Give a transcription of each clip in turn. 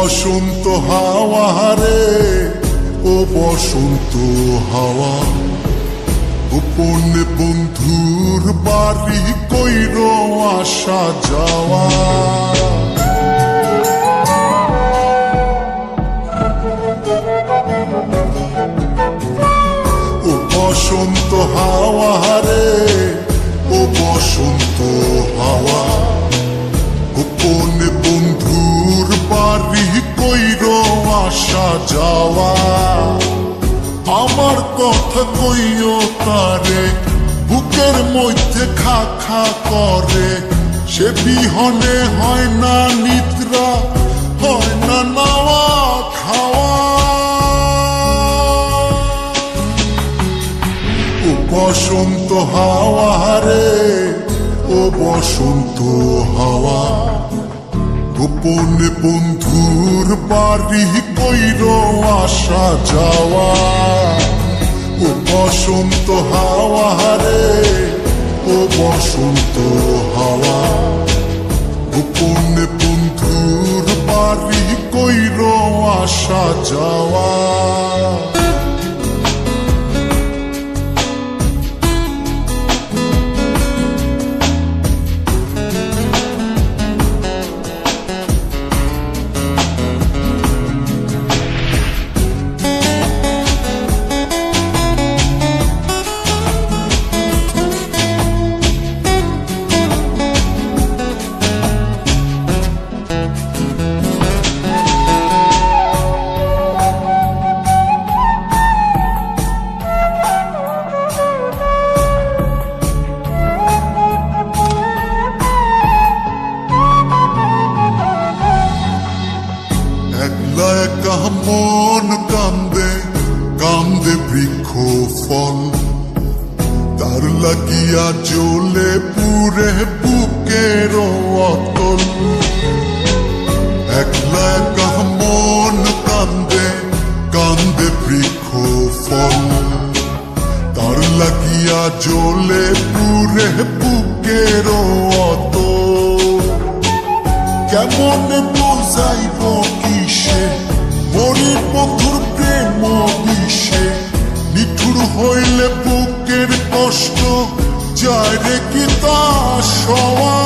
বসন্ত হাওয়া রে, ও বসন্ত হাওয়া, গোপনে বন্ধুর বাড়ি কইর আসা যাওয়া। ও বসন্ত হাওয়া রে, ও বসন্ত হাওয়া, গোপনে বন্ধুর বাড়ি কইর আসা যাওয়া। আমার কথা কইও তারে, বুকের মধ্যে খা খা করে, সে বিহনে হয় না নিদ্রা, হয় না নাওয়া খাওয়া। ও বসন্ত হাওয়া রে, ও বসন্ত হাওয়া, গোপনে বন্ধুর বাড়ি কইর আসা যাওয়া। ও বসন্ত হাওয়া রে, ও বসন্ত হাওয়া, গোপনে বন্ধুর বাড়ি কইর আসা যাওয়া। একা মন কান্দে, কান্দে বৃক্ষ ফল, তার লাগিয়া জ্বলে পুরে বুকের অতল। একলা একা মন কান্দে, কান্দে বৃক্ষ ফল, তার লাগিয়া জ্বলে পুরে বুকের অতল। কেমন বুঝাইব কিসে মরির বন্ধুর প্রেম বিষে, নিঠুর হইলে বুকের কষ্ট যায় রে কি তা সওয়া।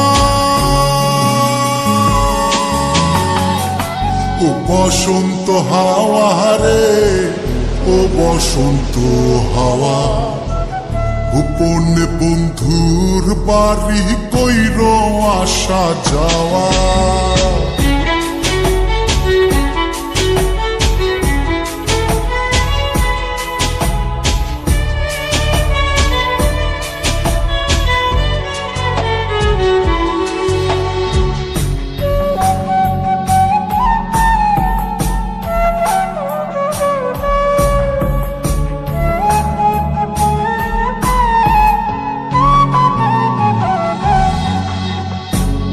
ও বসন্ত হাওয়া রে, ও বসন্ত হাওয়া, গোপনে বন্ধুর বাড়ি কইর আসা যাওয়া।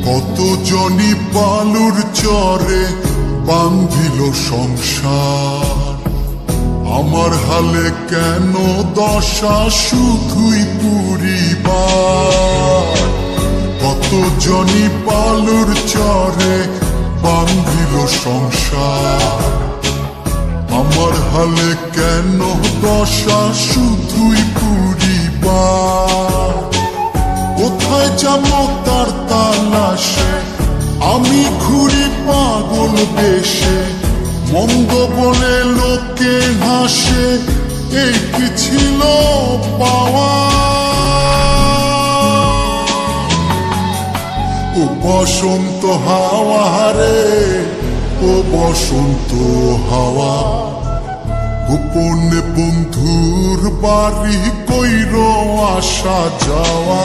কত জনি বালুর চরে বান্ধিল সংসার, আমার হালে কেন দশা শুধুই পুরিবার। কত জনি বালুর চরে বান্ধিল সংসার, আমার হালে কেন দশা শুধুই পুরিবার। কোথায় যাবো তার তালাশে, আমি ঘুরি পাগল বেশে, মন্দ বলে লোকে হাসে, এই কি ছিল পাওয়া। ও বসন্ত হাওয়া রে, ও বসন্ত হাওয়া, গোপনে বন্ধুর বাড়ি কইর আসা যাওয়া।